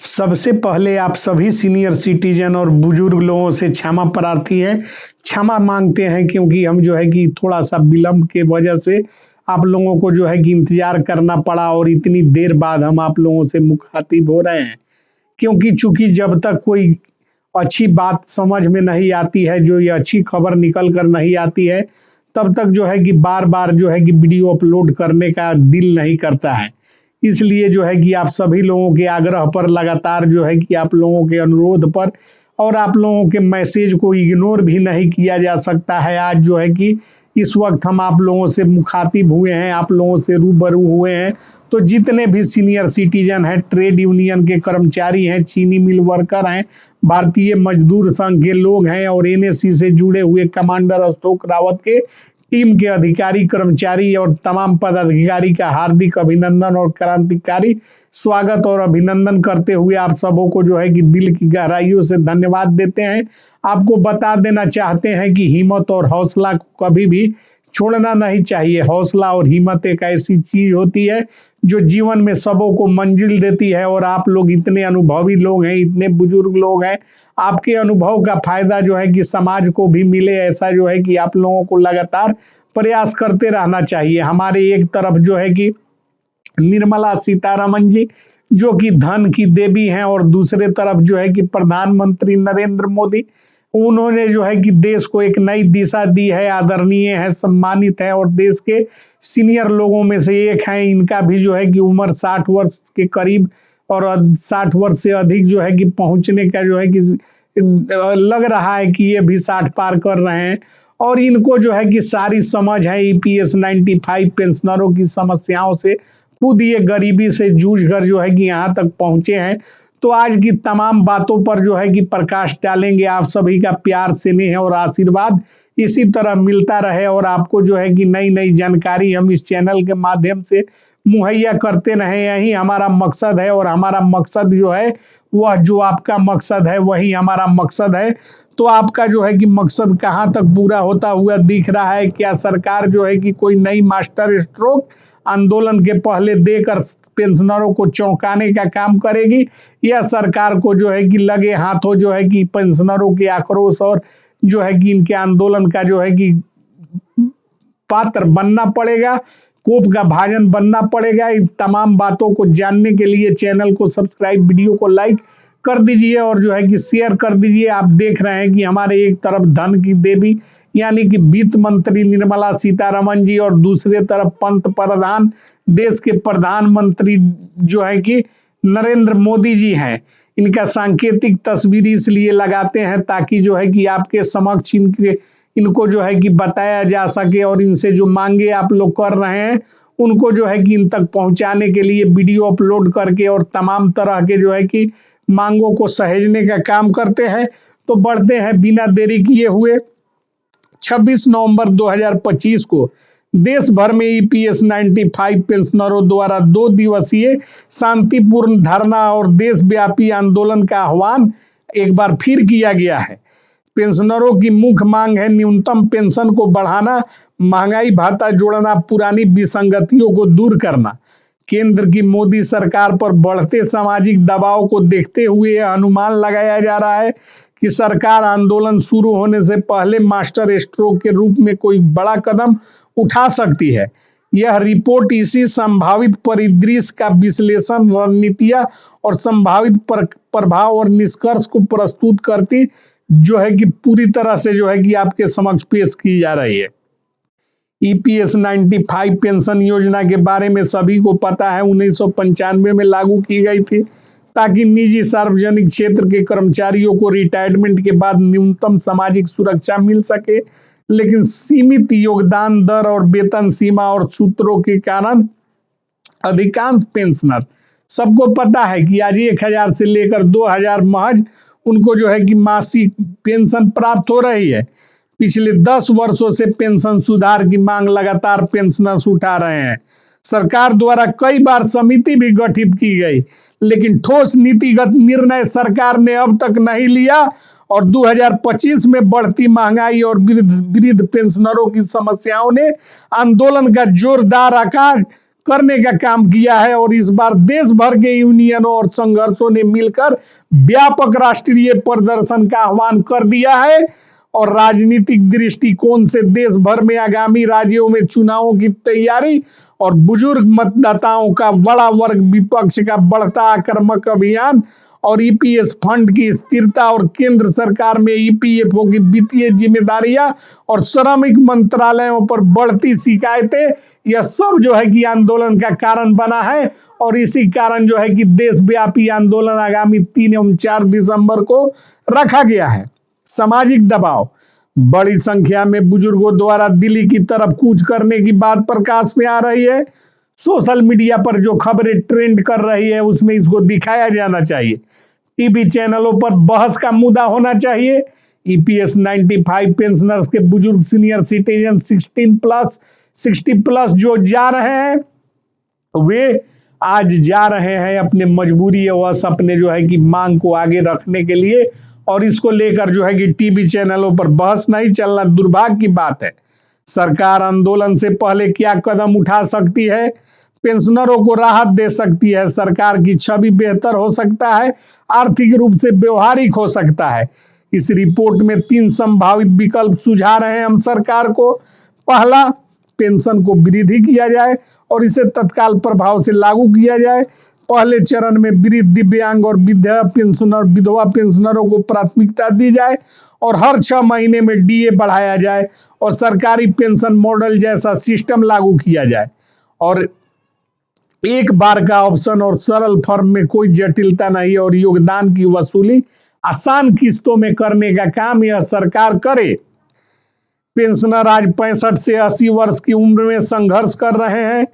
सबसे पहले आप सभी सीनियर सिटीजन और बुजुर्ग लोगों से क्षमा प्रार्थी है। क्षमा मांगते हैं क्योंकि हम जो है कि थोड़ा-सा विलंब के वजह से आप लोगों को जो है कि इंतज़ार करना पड़ा और इतनी देर बाद हम आप लोगों से मुख़ातिब हो रहे हैं। क्योंकि चूँकि जब तक कोई अच्छी बात समझ में नहीं आती है, जो ये अच्छी खबर निकल कर नहीं आती है, तब तक जो है कि बार-बार जो है कि वीडियो अपलोड करने का दिल नहीं करता है। इसलिए जो है कि आप सभी लोगों के आग्रह पर लगातार जो है कि आप लोगों के अनुरोध पर और आप लोगों के मैसेज को इग्नोर भी नहीं किया जा सकता है। आज जो है कि इस वक्त हम आप लोगों से मुखातिब हुए हैं, आप लोगों से रूबरू हुए हैं। तो जितने भी सीनियर सिटीजन हैं, ट्रेड यूनियन के कर्मचारी हैं, चीनी मिल वर्कर हैं, भारतीय मजदूर संघ के लोग हैं और एनएससी से जुड़े हुए कमांडर अशोक रावत के टीम के अधिकारी कर्मचारी और तमाम पदाधिकारी का हार्दिक अभिनंदन और क्रांतिकारी स्वागत और अभिनंदन करते हुए आप सबों को जो है कि दिल की गहराइयों से धन्यवाद देते हैं। आपको बता देना चाहते हैं कि हिम्मत और हौसला को कभी भी छोड़ना नहीं चाहिए। हौसला और हिम्मत एक ऐसी चीज होती है जो जीवन में सबों को मंजिल देती है और आप लोग इतने अनुभवी लोग हैं, इतने बुजुर्ग लोग हैं, आपके अनुभव का फायदा जो है कि समाज को भी मिले, ऐसा जो है कि आप लोगों को लगातार प्रयास करते रहना चाहिए। हमारे एक तरफ जो है कि निर्मला सीतारमन जी जो कि धन की देवी हैं और दूसरे तरफ जो है कि प्रधानमंत्री नरेंद्र मोदी, उन्होंने जो है कि देश को एक नई दिशा दी है, आदरणीय है, सम्मानित है और देश के सीनियर लोगों में से एक हैं। इनका भी जो है कि उम्र 60 वर्ष के करीब और 60 वर्ष से अधिक जो है कि पहुंचने का जो है कि लग रहा है कि ये भी 60 पार कर रहे हैं और इनको जो है कि सारी समझ है ईपीएस 95 पेंशनरों की समस्याओं से। खुद ये गरीबी से जूझ कर जो है कि यहाँ तक पहुंचे हैं। तो आज की तमाम बातों पर जो है कि प्रकाश डालेंगे। आप सभी का प्यार, स्नेह और आशीर्वाद इसी तरह मिलता रहे और आपको जो है कि नई नई जानकारी हम इस चैनल के माध्यम से मुहैया करते रहे। यही हमारा मकसद है और हमारा मकसद जो है वह जो आपका मकसद है वही हमारा मकसद है। तो आपका जो है कि मकसद कहाँ तक पूरा होता हुआ दिख रहा है? क्या सरकार जो है कि कोई नई मास्टर स्ट्रोक आंदोलन के पहले देकर पेंशनरों को चौंकाने का काम करेगी, या सरकार को जो है कि लगे हाथों जो है कि पेंशनरों के आक्रोश और जो है कि इनके आंदोलन का जो है कि पात्र बनना पड़ेगा, कोप का भाजन बनना पड़ेगा? इन तमाम बातों को जानने के लिए चैनल को सब्सक्राइब, वीडियो को लाइक कर दीजिए और जो है कि शेयर कर दीजिए। आप देख रहे हैं कि हमारे एक तरफ धन की देवी यानी कि वित्त मंत्री निर्मला सीतारमन जी और दूसरे तरफ पंत प्रधान, देश के प्रधानमंत्री जो है कि नरेंद्र मोदी जी हैं। इनका सांकेतिक तस्वीर इसलिए लगाते हैं ताकि जो है कि आपके समक्ष इनको जो है कि बताया जा सके और इनसे जो मांगे आप लोग कर रहे हैं उनको जो है कि इन तक पहुंचाने के लिए वीडियो अपलोड करके और तमाम तरह के जो है कि मांगों को सहेजने का काम करते हैं। तो बढ़ते हैं बिना देरी किए हुए। 26 नवंबर 2025 को देश भर में ईपीएस 95 पेंशनरों द्वारा 2 दिवसीय शांतिपूर्ण धरना और देशव्यापी आंदोलन का आह्वान एक बार फिर किया गया है। पेंशनरों की मुख्य मांग है न्यूनतम पेंशन को बढ़ाना, महंगाई भत्ता जोड़ना, पुरानी विसंगतियों को दूर करना। केंद्र की मोदी सरकार पर बढ़ते सामाजिक दबाव को देखते हुए यह अनुमान लगाया जा रहा है कि सरकार आंदोलन शुरू होने से पहले मास्टर स्ट्रोक के रूप में कोई बड़ा कदम उठा सकती है। यह रिपोर्ट इसी संभावित परिदृश्य का विश्लेषण, रणनीतियां और संभावित प्रभाव और निष्कर्ष को प्रस्तुत करती जो है कि पूरी तरह से जो है कि आपके समक्ष पेश की जा रही है। ईपीएस 95 पेंशन योजना के बारे में सभी को पता है, 1995 में लागू की गई थी ताकि निजी सार्वजनिक क्षेत्र के कर्मचारियों को रिटायरमेंट के बाद न्यूनतम सामाजिक सुरक्षा मिल सके। लेकिन सीमित योगदान दर और वेतन सीमा और सूत्रों के कारण अधिकांश पेंशनर, सबको पता है कि आज 1000 से लेकर 2000 महज उनको जो है कि मासिक पेंशन प्राप्त हो रही है। पिछले 10 वर्षों से पेंशन सुधार की मांग लगातार पेंशनर्स उठा रहे हैं। सरकार द्वारा कई बार समिति भी गठित की गई, लेकिन ठोस नीतिगत निर्णय सरकार ने अब तक नहीं लिया और 2025 में बढ़ती महंगाई और वृद्ध पेंशनरों की समस्याओं ने आंदोलन का जोरदार आकार करने का काम किया है और इस बार देश भर के यूनियनों और संघर्षों ने मिलकर व्यापक राष्ट्रीय प्रदर्शन का आह्वान कर दिया है और राजनीतिक दृष्टिकोण से देश भर में आगामी राज्यों में चुनावों की तैयारी और बुजुर्ग मतदाताओं का बड़ा वर्ग विपक्ष का बढ़ता आक्रामक अभियान और ईपीएस फंड की स्थिरता और केंद्र सरकार में ईपीएफओ की वित्तीय जिम्मेदारियां और श्रमिक मंत्रालयों पर बढ़ती शिकायतें, यह सब जो है कि आंदोलन का कारण बना है और इसी कारण जो है कि देशव्यापी आंदोलन आगामी 3 एवं 4 दिसंबर को रखा गया है। सामाजिक दबाव, बड़ी संख्या में बुजुर्गों द्वारा दिल्ली की तरफ कूच करने की बात प्रकाश में आ रही है। सोशल मीडिया पर जो खबरें ट्रेंड कर रही है उसमें इसको दिखाया जाना चाहिए, टीवी चैनलों पर बहस का मुद्दा होना चाहिए। ईपीएस 95 पेंशनर्स के बुजुर्ग सीनियर सिटीजन 60 प्लस जो जा रहे हैं वे आज जा रहे हैं अपने मजबूरी वश अपने जो है कि मांग को आगे रखने के लिए और इसको लेकर जो है कि टीवी चैनलों पर बहस नहीं चलना दुर्भाग्य की बात है। सरकार आंदोलन से पहले क्या कदम उठा सकती है? पेंशनरों को राहत दे सकती है, सरकार की छवि बेहतर हो सकता है, आर्थिक रूप से व्यवहारिक हो सकता है। इस रिपोर्ट में 3 संभावित विकल्प सुझा रहे हैं हम सरकार को। पहला, पेंशन को वृद्धि किया जाए और इसे तत्काल प्रभाव से लागू किया जाए। पहले चरण में वृद्ध, दिव्यांग और विधवा पेंशनरों को प्राथमिकता दी जाए और हर 6 महीने में डीए बढ़ाया जाए और सरकारी पेंशन मॉडल जैसा सिस्टम लागू किया जाए और एक बार का ऑप्शन और सरल फॉर्म में कोई जटिलता नहीं और योगदान की वसूली आसान किस्तों में करने का काम यह सरकार करे। पेंशनर आज 65 से 80 वर्ष की उम्र में संघर्ष कर रहे हैं।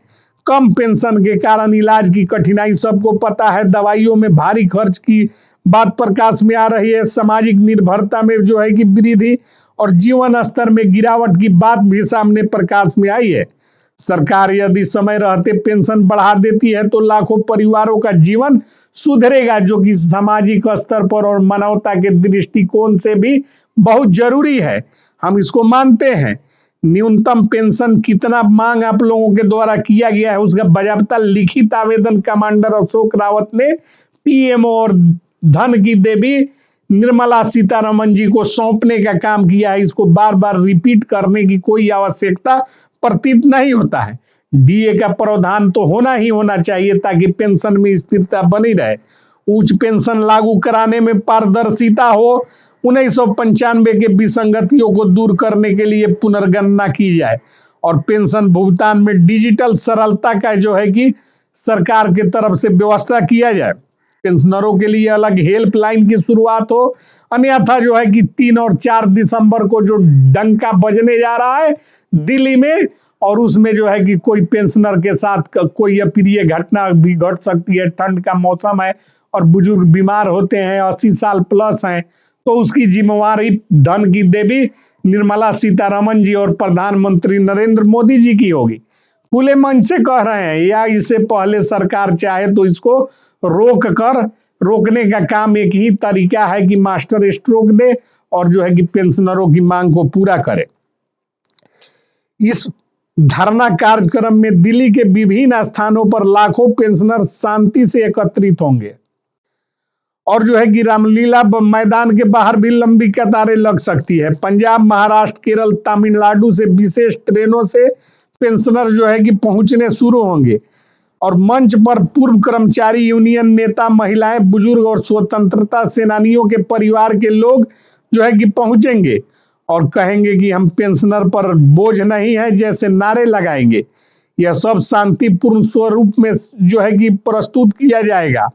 कम पेंशन के कारण इलाज की कठिनाई सबको पता है, दवाइयों में भारी खर्च की बात प्रकाश में आ रही है, सामाजिक निर्भरता में जो है कि वृद्धि और जीवन स्तर में गिरावट की बात भी सामने प्रकाश में आई है। सरकार यदि समय रहते पेंशन बढ़ा देती है तो लाखों परिवारों का जीवन सुधरेगा, जो कि सामाजिक स्तर पर और मानवता के दृष्टिकोण से भी बहुत जरूरी है। हम इसको मानते हैं। न्यूनतम पेंशन कितना मांग आप लोगों के द्वारा किया गया है उसका बाकायदा लिखित आवेदन कमांडर अशोक रावत ने पीएमओ और धन की देवी निर्मला सीतारमन जी को सौंपने का काम किया है। इसको बार बार रिपीट करने की कोई आवश्यकता प्रतीत नहीं होता है। डीए का प्रावधान तो होना ही होना चाहिए ताकि पेंशन में स्थिरता बनी रहे। उच्च पेंशन लागू कराने में पारदर्शिता हो। 1995 के विसंगतियों को दूर करने के लिए पुनर्गणना की जाए और पेंशन भुगतान में डिजिटल सरलता का जो है कि सरकार की तरफ से व्यवस्था किया जाए। पेंशनरों के लिए अलग हेल्पलाइन की शुरुआत हो, अन्यथा जो है कि 3 और 4 दिसंबर को जो डंका बजने जा रहा है दिल्ली में और उसमें जो है कि कोई पेंशनर के साथ कोई अप्रिय घटना भी घट सकती है। ठंड का मौसम है और बुजुर्ग बीमार होते हैं, 80 साल प्लस हैं, तो उसकी जिम्मेवारी धन की देवी निर्मला सीतारमन जी और प्रधानमंत्री नरेंद्र मोदी जी की होगी। खुले मन से कह रहे हैं या इससे पहले सरकार चाहे तो इसको रोकने का काम एक ही तरीका है कि मास्टर स्ट्रोक दे और जो है कि पेंशनरों की मांग को पूरा करे। इस धरना कार्यक्रम में दिल्ली के विभिन्न स्थानों पर लाखों पेंशनर शांति से एकत्रित होंगे और जो है कि रामलीला मैदान के बाहर भी लंबी कतारें लग सकती है। पंजाब, महाराष्ट्र, केरल, तमिलनाडु से विशेष ट्रेनों से पेंशनर जो है कि पहुंचने शुरू होंगे और मंच पर पूर्व कर्मचारी यूनियन नेता, महिलाएं, बुजुर्ग और स्वतंत्रता सेनानियों के परिवार के लोग जो है कि पहुंचेंगे और कहेंगे कि हम पेंशनर पर बोझ नहीं है जैसे नारे लगाएंगे। यह सब शांतिपूर्ण स्वरूप में जो है कि प्रस्तुत किया जाएगा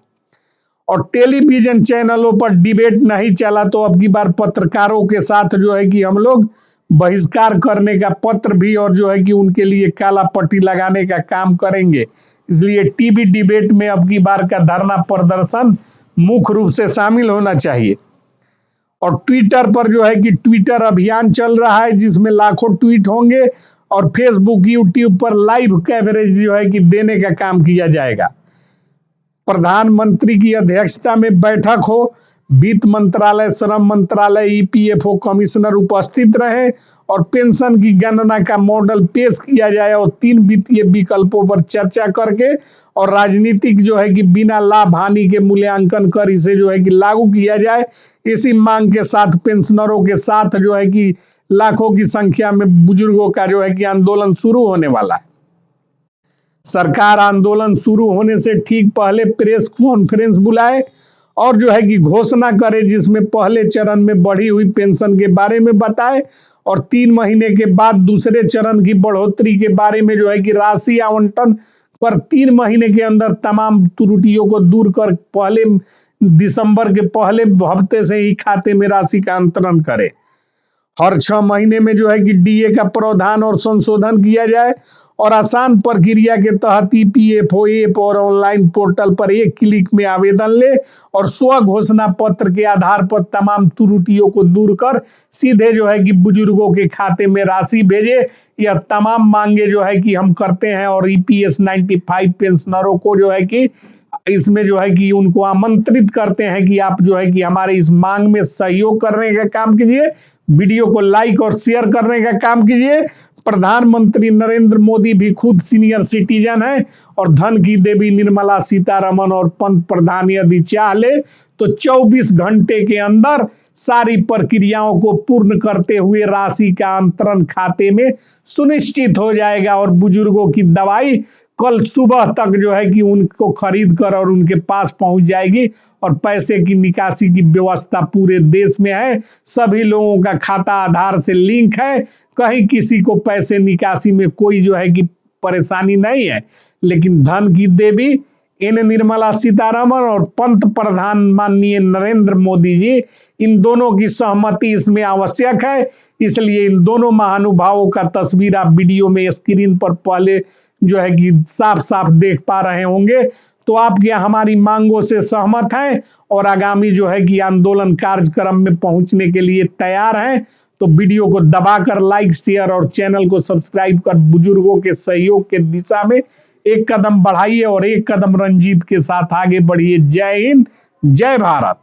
और टेलीविजन चैनलों पर डिबेट नहीं चला तो अब की बार पत्रकारों के साथ जो है कि हम लोग बहिष्कार करने का पत्र भी और जो है कि उनके लिए काला पट्टी लगाने का काम करेंगे। इसलिए टीवी डिबेट में अब की बार का धरना प्रदर्शन मुख्य रूप से शामिल होना चाहिए। और ट्विटर पर जो है कि ट्विटर अभियान चल रहा है जिसमें लाखों ट्वीट होंगे और फेसबुक, यूट्यूब पर लाइव कवरेज जो है कि देने का काम किया जाएगा। प्रधानमंत्री की अध्यक्षता में बैठक हो, वित्त मंत्रालय, श्रम मंत्रालय, ईपीएफओ कमिश्नर उपस्थित रहे और पेंशन की गणना का मॉडल पेश किया जाए और 3 वित्तीय विकल्पों पर चर्चा करके और राजनीतिक जो है कि बिना लाभ हानि के मूल्यांकन कर इसे जो है कि लागू किया जाए। इसी मांग के साथ पेंशनरों के साथ जो है कि लाखों की संख्या में बुजुर्गों का जो है कि आंदोलन शुरू होने वाला है। सरकार आंदोलन शुरू होने से ठीक पहले प्रेस कॉन्फ्रेंस बुलाए और जो है कि घोषणा करे, जिसमें पहले चरण में बढ़ी हुई पेंशन के बारे में बताए और 3 महीने के बाद दूसरे चरण की बढ़ोतरी के बारे में जो है कि राशि आवंटन पर 3 महीने के अंदर तमाम त्रुटियों को दूर कर पहले दिसंबर के पहले हफ्ते से ही खाते में राशि का अंतरण करे। हर 6 महीने में जो है कि डीए का प्रावधान और संशोधन किया जाए और आसान प्रक्रिया के तहत ईपीएफओ ऐप और ऑनलाइन पोर्टल पर एक क्लिक में आवेदन ले और स्व घोषणा पत्र के आधार पर तमाम त्रुटियों को दूर कर सीधे जो है कि बुजुर्गों के खाते में राशि भेजे। यह तमाम मांगे जो है कि हम करते हैं और ईपीएस 95 पेंशनरों को जो है कि इसमें जो है कि उनको आमंत्रित करते हैं कि आप जो है कि हमारे इस मांग में सहयोग करने का काम कीजिए, वीडियो को लाइक और शेयर करने का काम कीजिए। प्रधानमंत्री नरेंद्र मोदी भी खुद सीनियर सिटीजन है और धन की देवी निर्मला सीतारमण और पंत प्रधान यदि चाह ले तो 24 घंटे के अंदर सारी प्रक्रियाओं को पूर्ण करते हुए राशि का अंतरण खाते में सुनिश्चित हो जाएगा और बुजुर्गों की दवाई कल सुबह तक जो है कि उनको खरीद कर और उनके पास पहुंच जाएगी और पैसे की निकासी की व्यवस्था पूरे देश में है। सभी लोगों का खाता आधार से लिंक है, कहीं किसी को पैसे निकासी में कोई जो है कि परेशानी नहीं है। लेकिन धन की देवी निर्मला सीतारमण और पंत प्रधान माननीय नरेंद्र मोदी जी, इन दोनों की सहमति इसमें आवश्यक है। इसलिए इन दोनों महानुभावों का तस्वीर आप वीडियो में स्क्रीन पर पहले जो है कि साफ साफ देख पा रहे होंगे। तो आप क्या हमारी मांगों से सहमत हैं और आगामी जो है कि आंदोलन कार्यक्रम में पहुंचने के लिए तैयार हैं? तो वीडियो को दबाकर लाइक, शेयर और चैनल को सब्सक्राइब कर बुजुर्गों के सहयोग के दिशा में एक कदम बढ़ाइए और एक कदम रंजीत के साथ आगे बढ़िए। जय हिंद, जय भारत।